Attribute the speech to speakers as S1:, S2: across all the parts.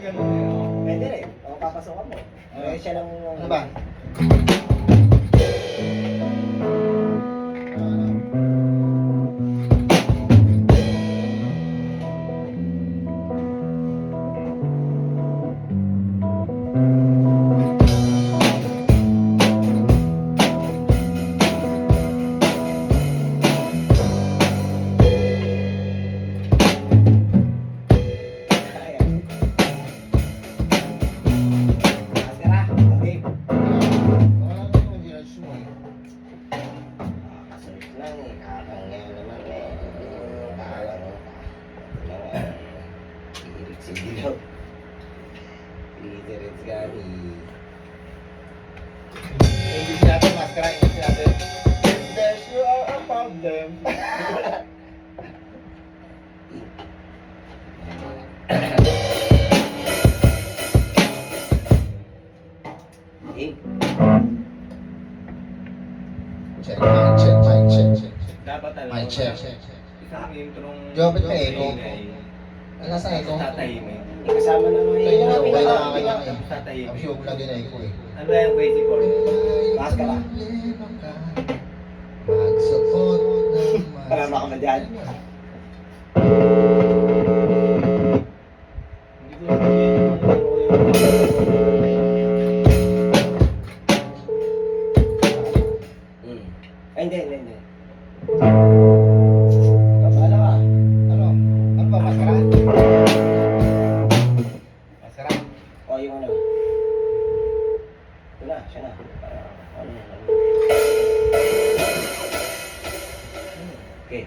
S1: ganun eh, no?
S2: Pwede rin. O, papasokan mo. Eh, siya lang...
S3: Ano ba?
S2: Ayan. Maskara. Okay.
S3: Wala na yung ginadyo mo eh.
S2: Kasunod lang eh. Kakangyan naman eh. Kakang... Irik si Dilo. Literate gani.
S3: English natin, maskara, English natin. There's you are a problem.
S2: Eh,
S3: Check, check.
S1: Dapat alam
S3: Mic check.
S1: Isang introng...
S3: Jobit ka, echo.
S1: Ay,
S3: Nasa echo?
S1: tatahimik.
S2: kasama na nga
S3: Kaya nga,
S2: yun.
S3: wala na kaya eh.
S1: Tatahimik.
S3: Ang siyog lang din echo eh.
S1: Ano ba yung crazy chord?
S2: Maskara.
S3: Magsuot ng
S2: Kalama ka ba dyan?
S1: Hindi ko sabihin
S2: Ay, hindi. Kapala ka.
S3: Ano? Ano ba, maskara? Maskara?
S2: O, yung ano. Ito na, siya na. Ano. Okay.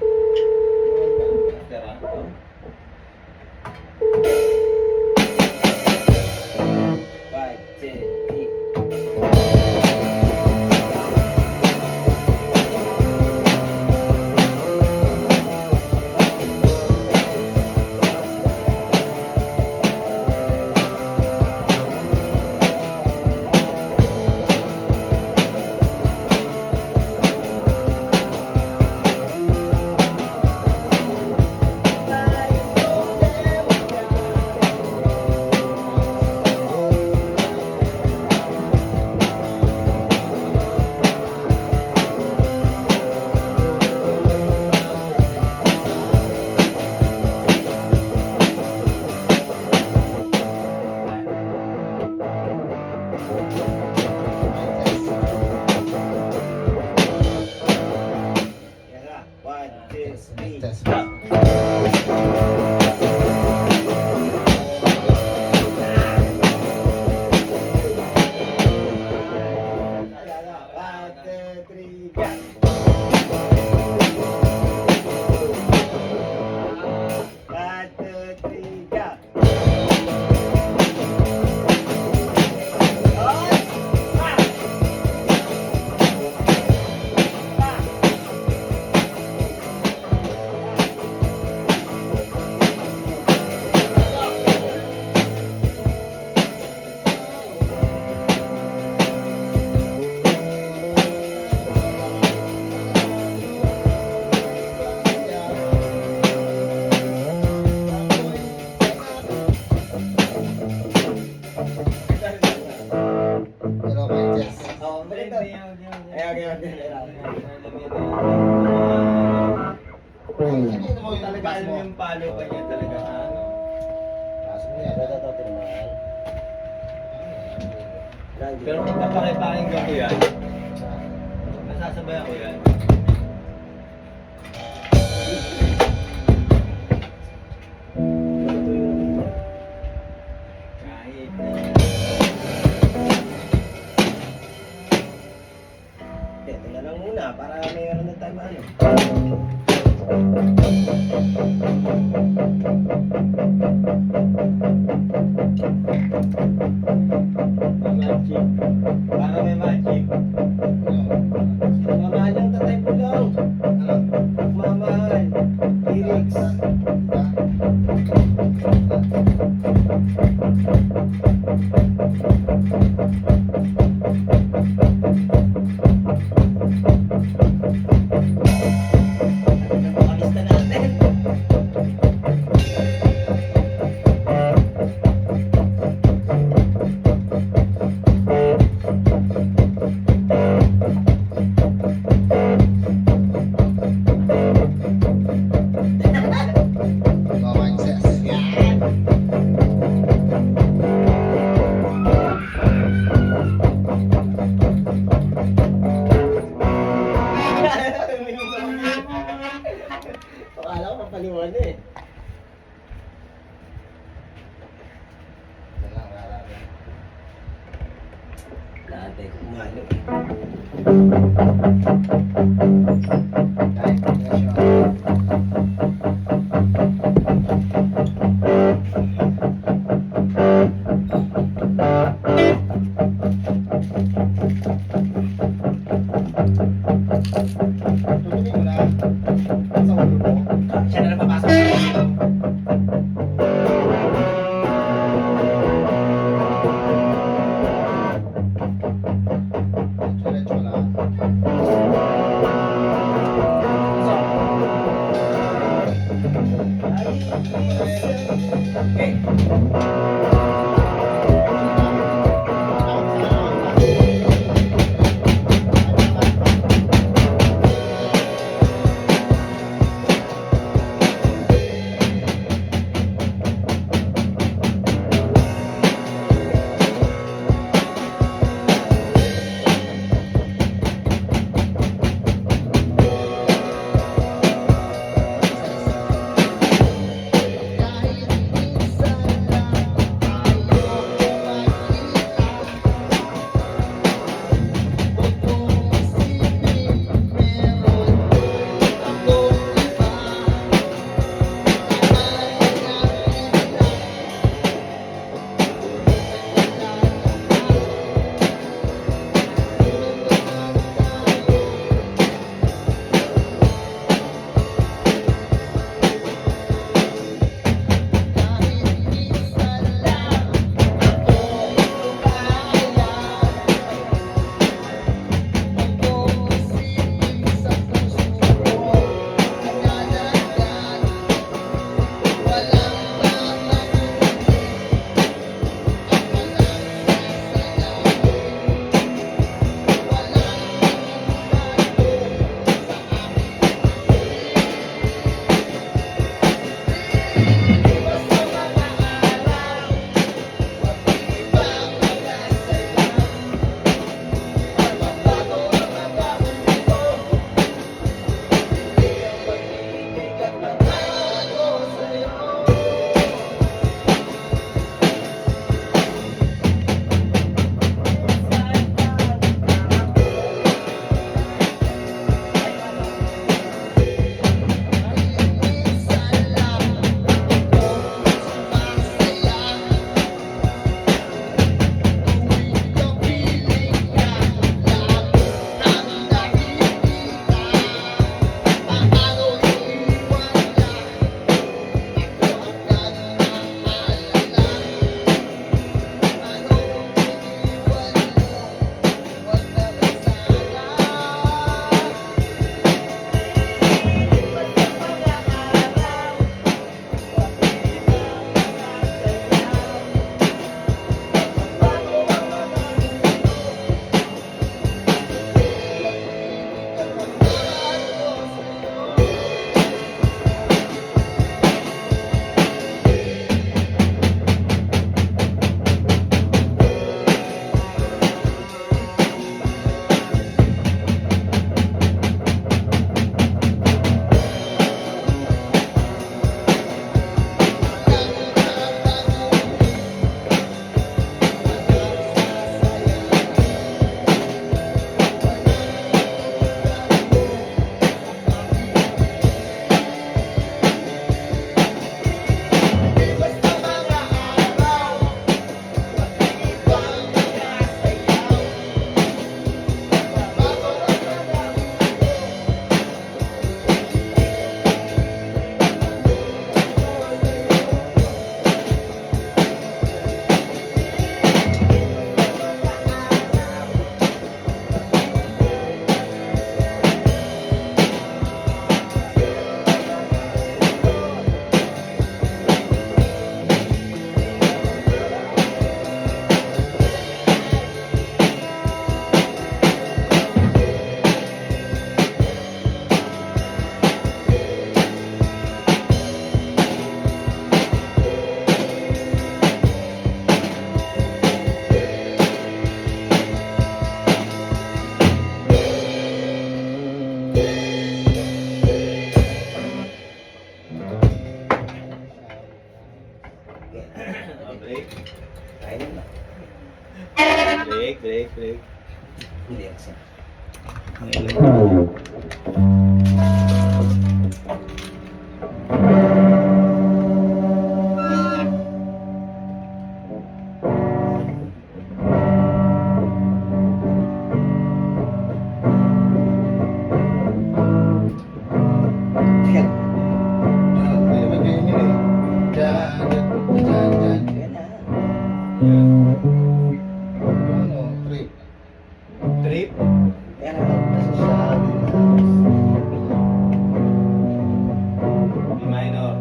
S1: Tara.
S2: Five, 10, 8. Yan na. 1, 2, 3.
S3: Test.
S2: Yan na. 1, 2, 3, go! 1, 2, 3, go! Ay! Ah! Ah!
S3: Pero may test.
S2: Oh, balik to. Ayan.
S3: Ano mo yung
S1: Talaga
S3: pass
S1: alam
S3: mo?
S1: yung palo pa niya talaga sa ano.
S3: Pass mo yan.
S2: Ito, tinamaan.
S1: Pero kung papakipakinggan ko yan, nasasabayan ko yan. Kahit
S2: Ito na lang muna para may ano na tayo ano.
S1: magic. Para may magic.
S2: Mamahal lang tatay po lang.
S3: Ano?
S2: Mamahal. Lyrics. Nakalista natin. Patay ko kumalo.
S3: Kahit presyo. Tutuloy mo na. Sa ulo mo.
S2: Siya na lang papasok.
S3: Diretso lang.
S1: Break.
S2: Kain na.
S1: Break.
S2: Hindi, kasi. Yan.
S3: Hindi naman ganyan yun eh. Diyan, diyan, diyan.
S2: Yan na.
S3: Yung ano, trip.
S1: Trip.
S2: Yan na.
S3: Nasa siya.
S1: B minor.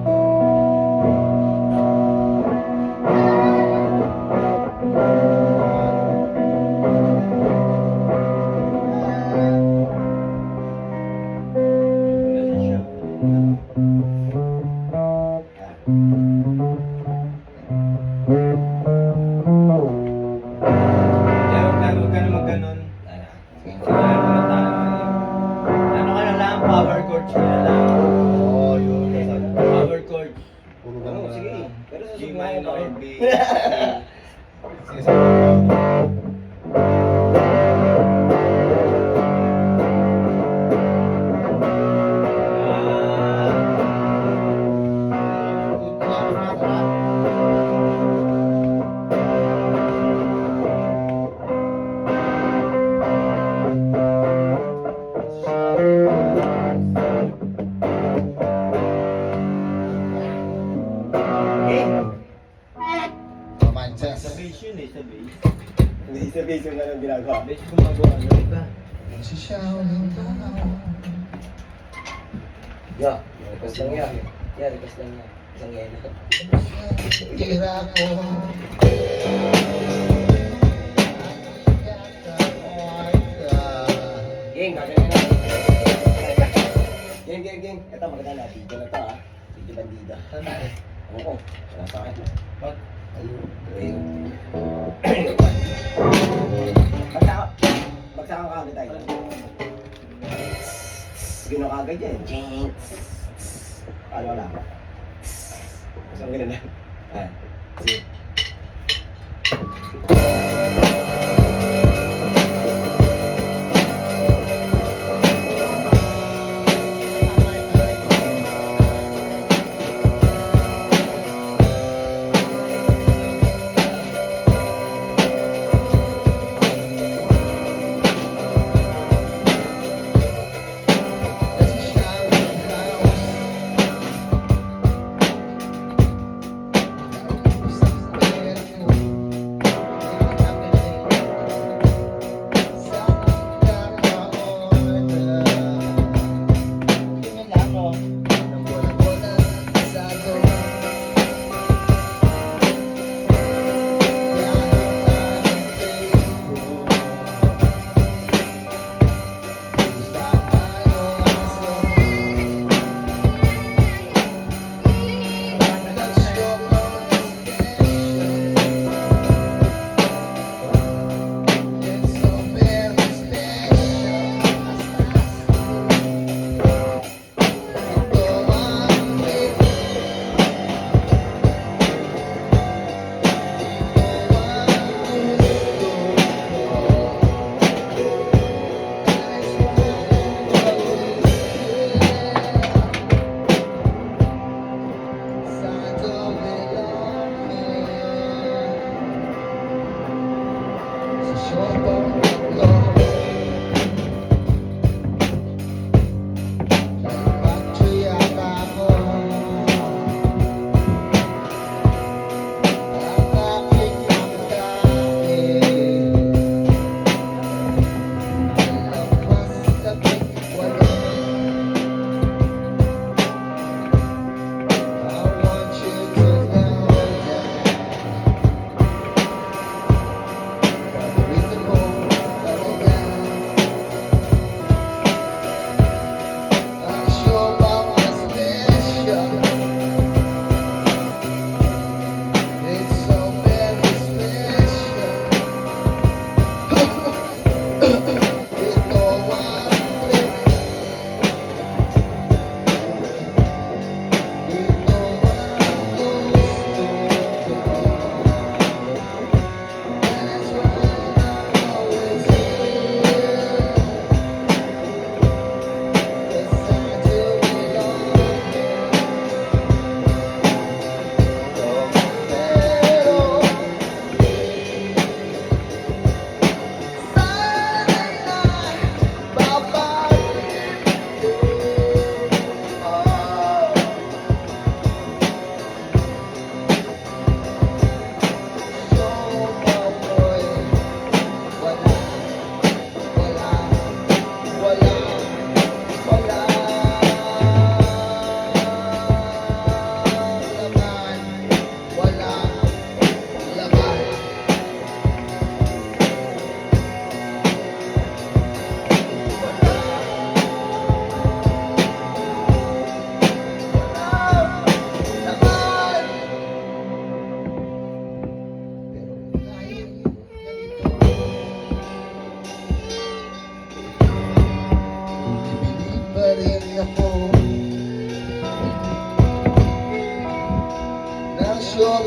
S1: Nasa siya. Kaya huwag ka na mag-ganon. Kaya mo na tayo. Ano ka na lang, power chords ka na lang.
S3: Oo, yun.
S1: Power chords.
S3: Puro
S2: Oo,
S3: ganun
S2: sige.
S3: na.
S2: Pero
S1: G
S2: susunod
S1: minor,
S2: mo
S1: B,
S2: pa rin.
S3: Sige, sige.
S1: Sa bass yun eh, sa bass.
S2: Hindi sabihin yung anong ginagawa.
S1: Bass gumagawa ng iba.
S2: Ya, request lang yan. Ya, request lang yan. Isang yelo. Ging, gagawin na. Ging. Ito, maganda na. Video na to ah. Video bandida. Oo, wala sa akin. Ayun. Bagsakan ka agad tayo. Sige na kagad yan. Jinx. Paano wala ka? Isang ganun lang. Ayan. Sige.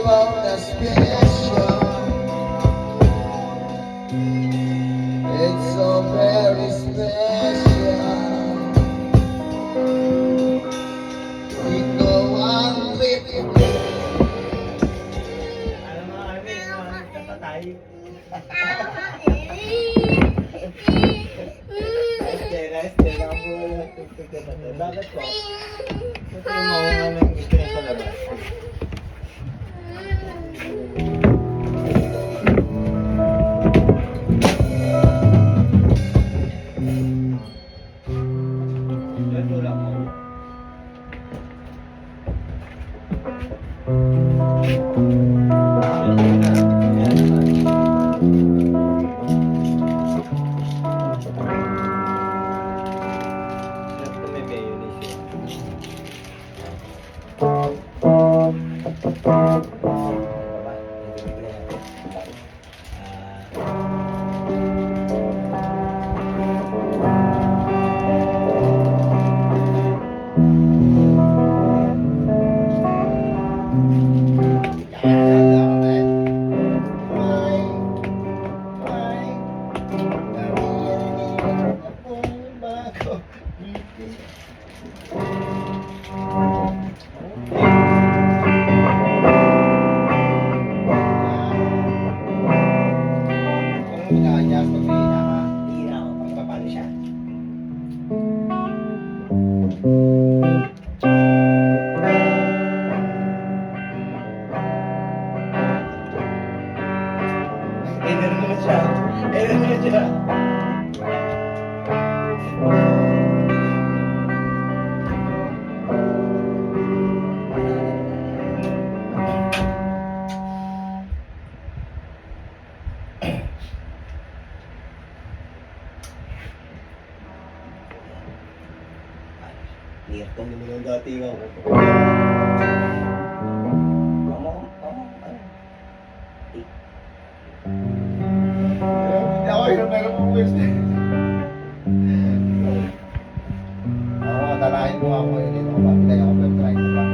S3: wow na special. It's so very special. Ikaw ang trip ko.
S1: Alam mo, Arvin, kanta tayo. Bakit po? Ito yung mga namin gusto niya sa labas. Yan, tulak mo.
S2: Hindi na ako pagpapalo siya. Error na siya. Error na siya. Nirtong naman ang dati nga ako. Ano?
S3: Hindi ako yung meron mong wish. Oo, tanahin mo ako. Hindi mo ba? Pinay ako pero try ko ba?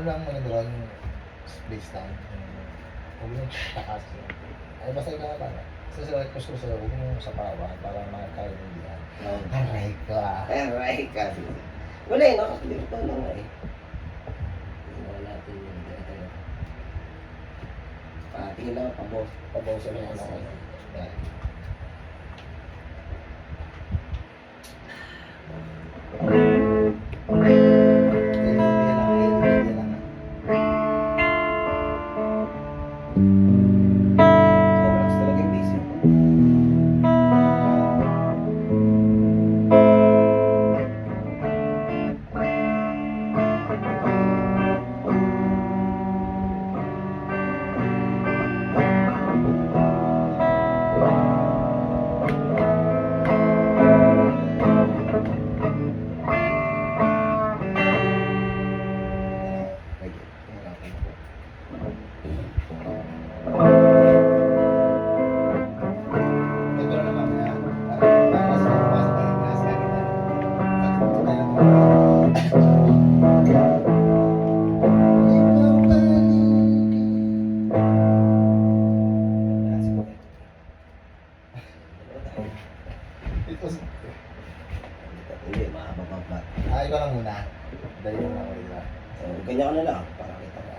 S3: ano lang mo doon, space lang. Huwag mo takas yun. Ay, basta ikaw na lang. Push ko sa'yo, huwag mo sa pawa para makakaintindihan. Aray ko ah.
S2: Aray kasi. Wala eh, nakakalito lang nga eh. Wala natin yung dito. Tingin lang, pabaw sa mga ano.
S3: Yan.
S2: Sobrang talaga yung busy ko.
S3: Ito na naman yan. Mas mas
S2: Hindi, mahaba pa pa.
S3: ikaw lang muna. Dali mo lang ako dito.
S2: So, ganyan ka na lang para kita ka.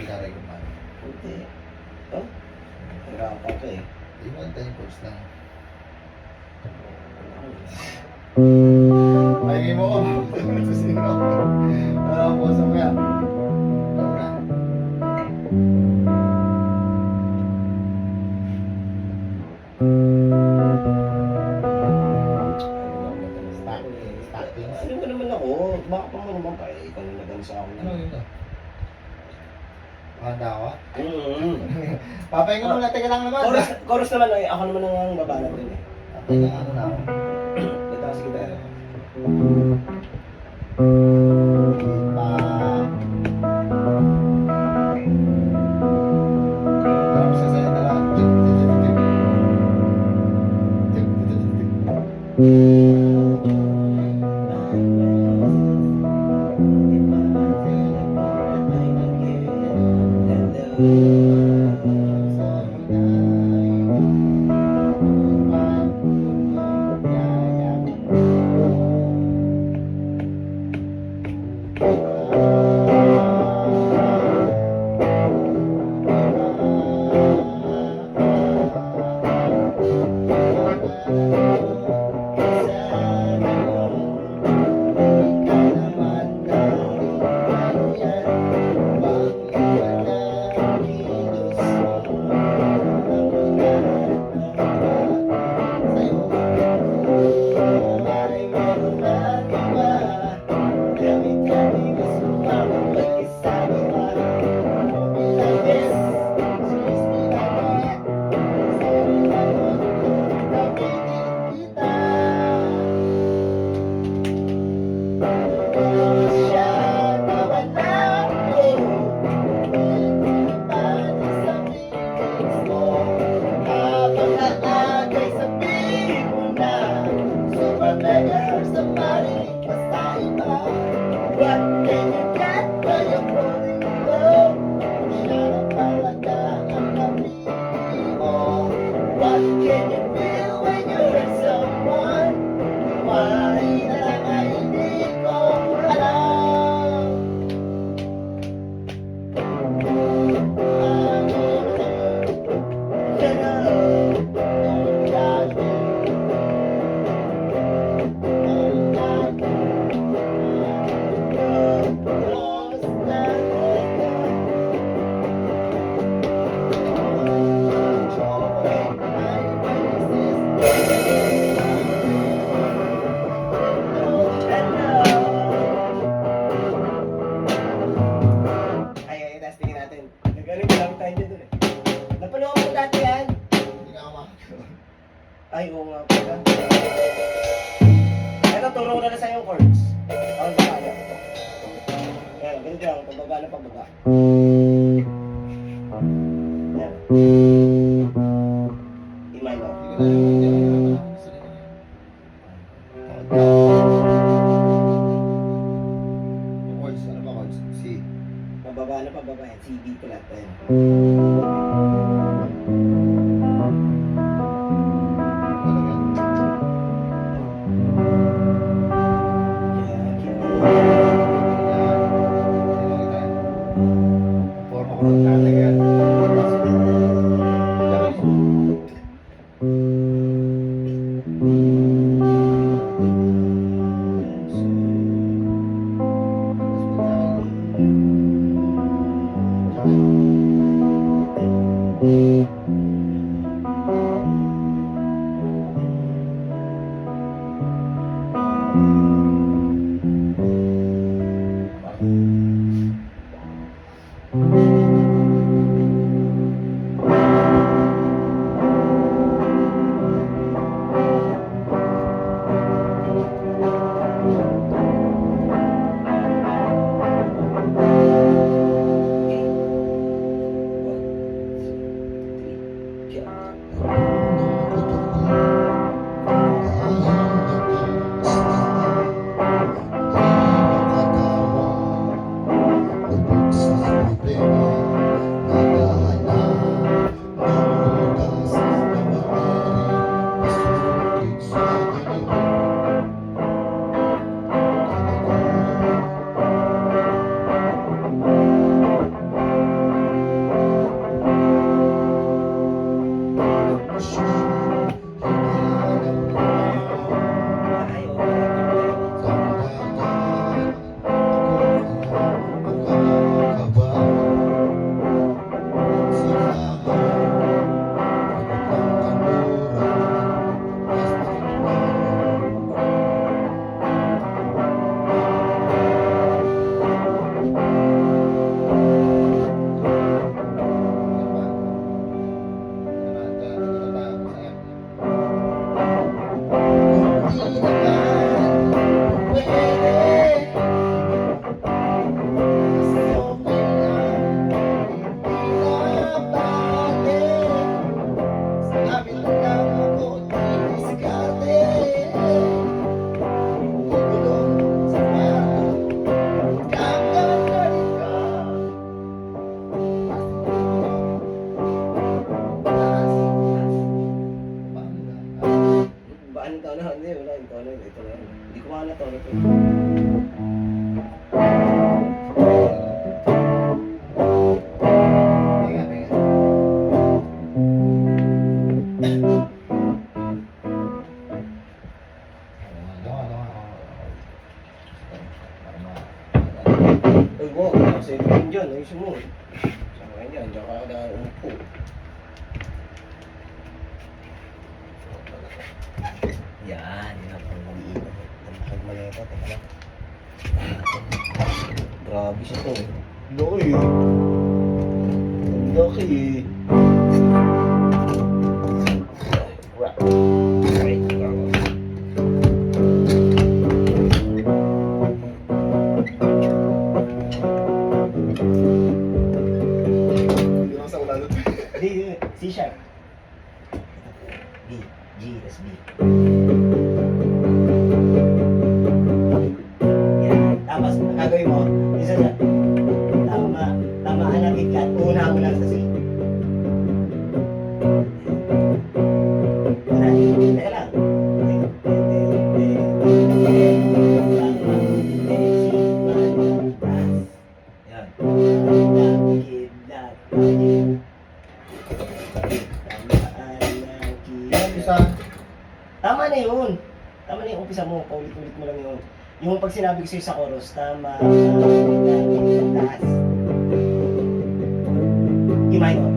S3: Hindi ka regular.
S2: Hindi. Oh? Hirapan ka eh.
S3: Yung one time course lang. Pahingin mo ko. Susino. Puso mo yan. Alam mo na. Startings.
S2: Ano ba naman ako? Baka pa mo naman pa eh. Ikaw na naman sa akin.
S3: Ano yun to? Handa ako?
S2: Mm-hmm.
S3: Papahinga muna, teka lang naman.
S2: Chorus naman eh. Ako naman ang babanat din eh.
S3: Papahinga ano na ako.
S2: Ito kasi kita.
S3: Pa. Parang masasaya na lang. Tik, tik, tik, tik. Tik, tik, tik, tik.
S2: Ay, oo nga pala. Eto, turo ko na sa yung chords. Ako na kaya. Ayan, ganito lang. Pagbaga na pagbaga. Ayan. E minor.
S3: Chords, ano ba chords? C.
S2: Pababa na pababa. Ayan, C, D flat. Ayan. Diyan ka na umupo. Yan, yun ang pang-maliit. Ang makagmaleta, teka lang. Grabe siya to. Laki eh. Ang laki eh. Right. Right.
S3: Hindi lang sa ulan ito.
S2: D, C sharp. B, G, tas B. Yan. Tapos, ang gagawin mo, isa dyan. Tama ang ikat. Una mo lang sa C. Una, teka lang. Yan.
S3: Isa.
S2: Tama na yun. Tama na yung umpisa mo. Paulit-ulit mo lang yun. Yung pag sinabi ko sa'yo sa chorus, tama, taas. E minor.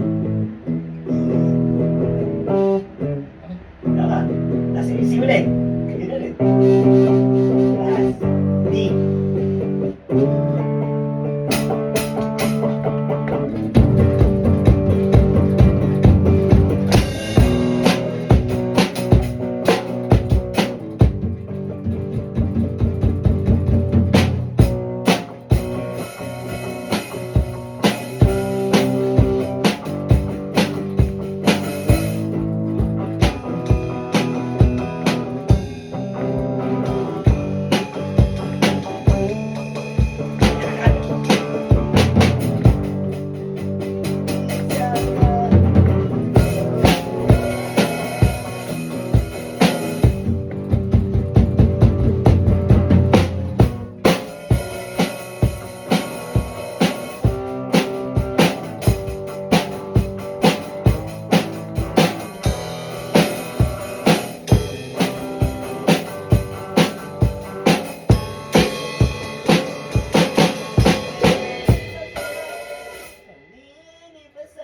S2: Tama. Tapos C ulit. Yun ulit. Taas. D.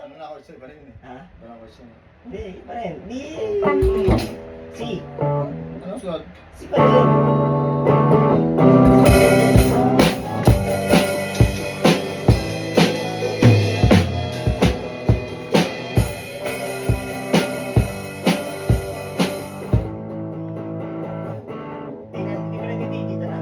S3: Ano na ako siya? Iba rin eh.
S2: Ha?
S3: Iba na ako siya.
S2: Hindi, pa rin. D. C.
S3: Ano sunod?
S2: C pa rin. Tingnan, hindi mo nag-D dito na.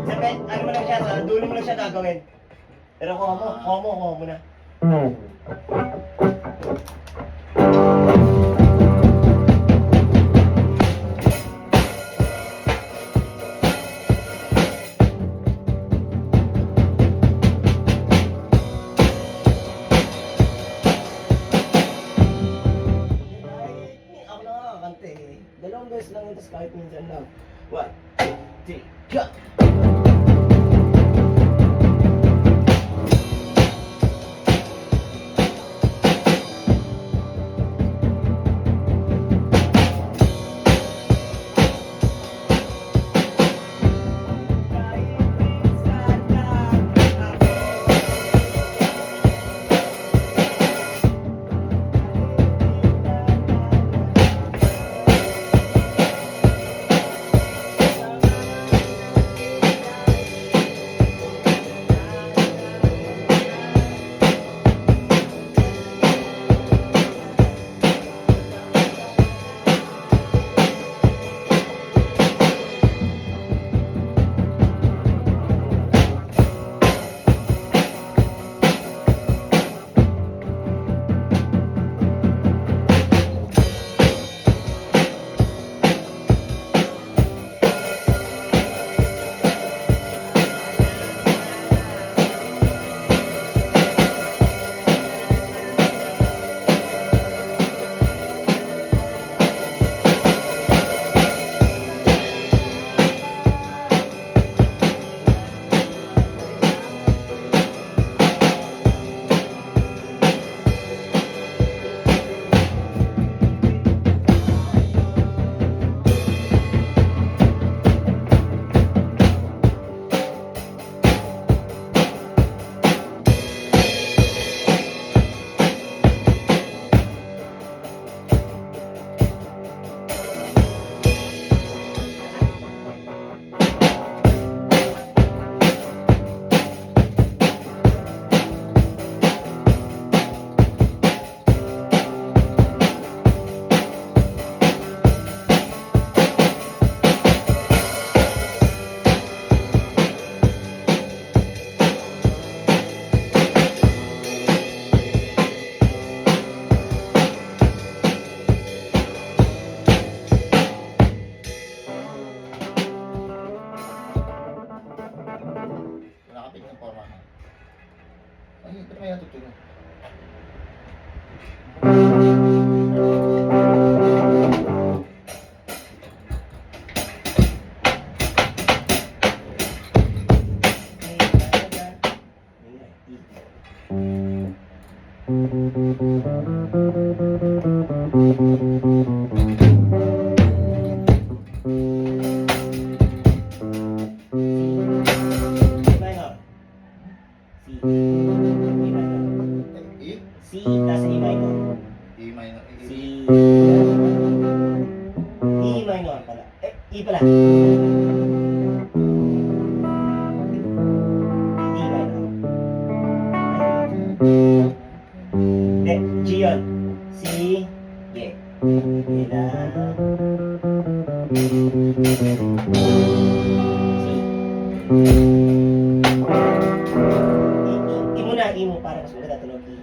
S2: Sabi, ano mo lang siya, sa dulo mo lang siya gagawin. Pero kuha mo na. Ako na kakakante eh. Dalawang beses lang yun, tapos kahit minsan lang. 1, 2, 3, go! minor. C. E minor.
S3: E?
S2: C tas E minor.
S3: E minor.
S2: C.
S3: E.
S2: E minor pala. E pala. E minor. Hindi, G yun. C. G. Gila. C. I muna, I mo para mas maganda tunog I.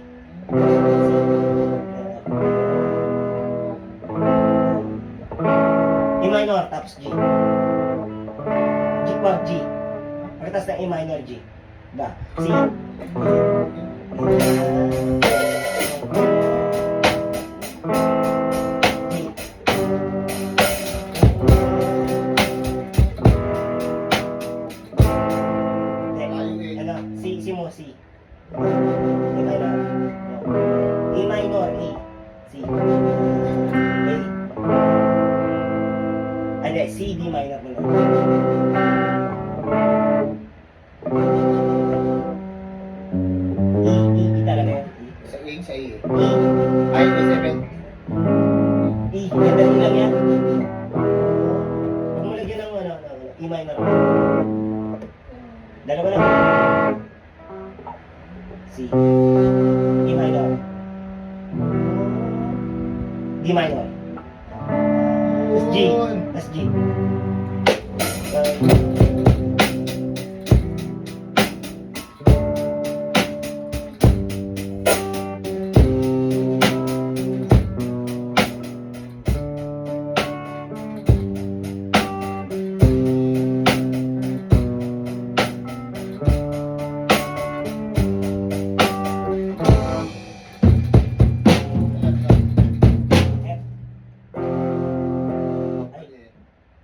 S2: E minor, tapos G. G pa, G. Pagkatas ng E minor, G. Ba? C. G. Hindi, ano, C mo, C. E minor. E minor, A. C. A. Hindi, C, D minor mo lang. E talaga yun.
S3: Sa wing, sa E.
S2: E.
S3: Ay, E7.
S2: E. Madali lang yan. Huwag mo lagyan ng ano, E minor. Dalawa lang. C. E minor. D minor. Tas G. Tas G.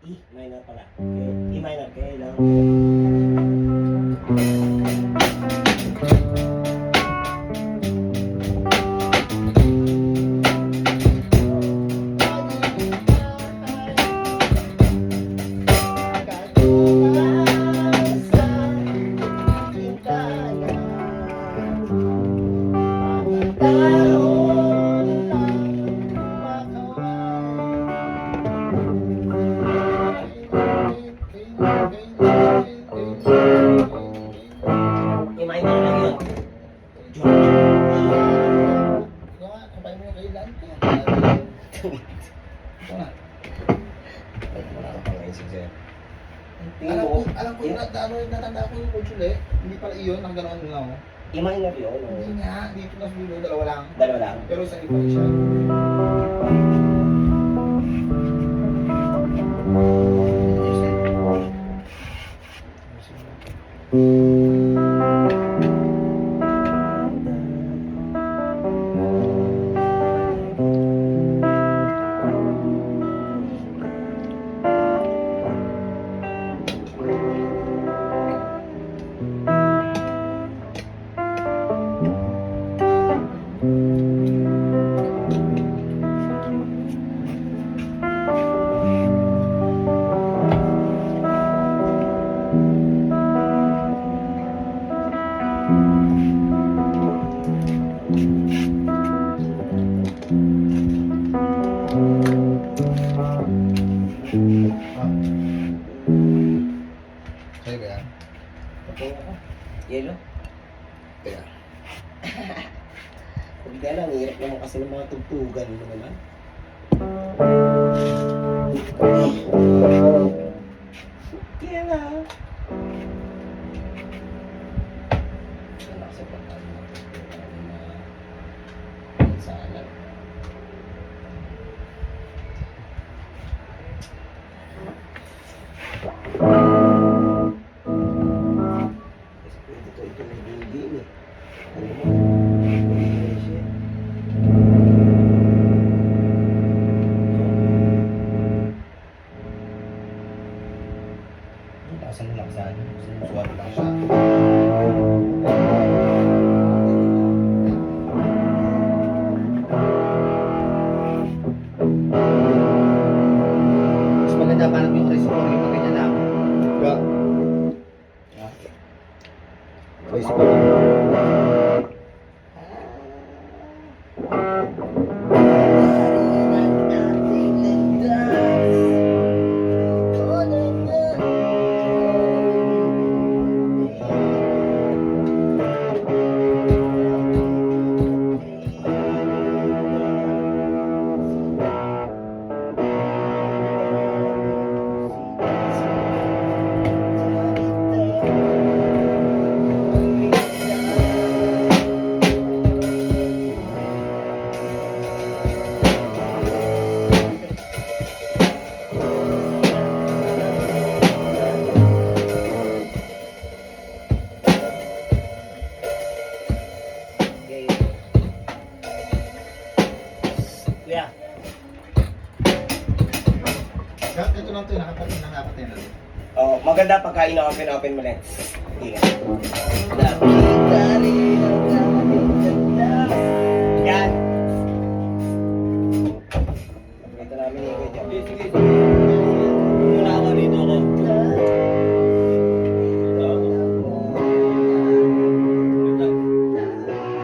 S2: E minor pala. Okay. E minor, okay lang. E minor lang yun. June.
S3: Kapay mo yung kailan ko. Ito na.
S2: Wala ka pang isip sa'yo.
S3: Alam ko yung natanda ko yung control eh. Hindi pala iyon, ang ganoon lang ako.
S2: E minor yun.
S3: Hindi nga, dito na sa dulo, dalawa lang.
S2: Dalawa lang.
S3: Pero sa iba siya. Sa'yo ba yan?
S2: Okay ako. Yellow.
S3: Teka.
S2: Huwag ka lang, hirap naman kasi ng mga tugtugan mo naman. Kaya nga. Wala kasi pa tayo mga tugtugan na sana. Ito may din eh. Ano mo? May siya. Taasan mo lang.
S1: Sorry, sorry. Pag ganyan lang.
S3: Ga. Place pa.
S2: Kuya,
S3: Ga, ito lang ito. Nakapatay na rin.
S2: oh, maganda pagka ina-open mo lang. Ingat. Nakita rin ang daming ganda. Yan. Ito namin yung video.
S1: Sige, sige.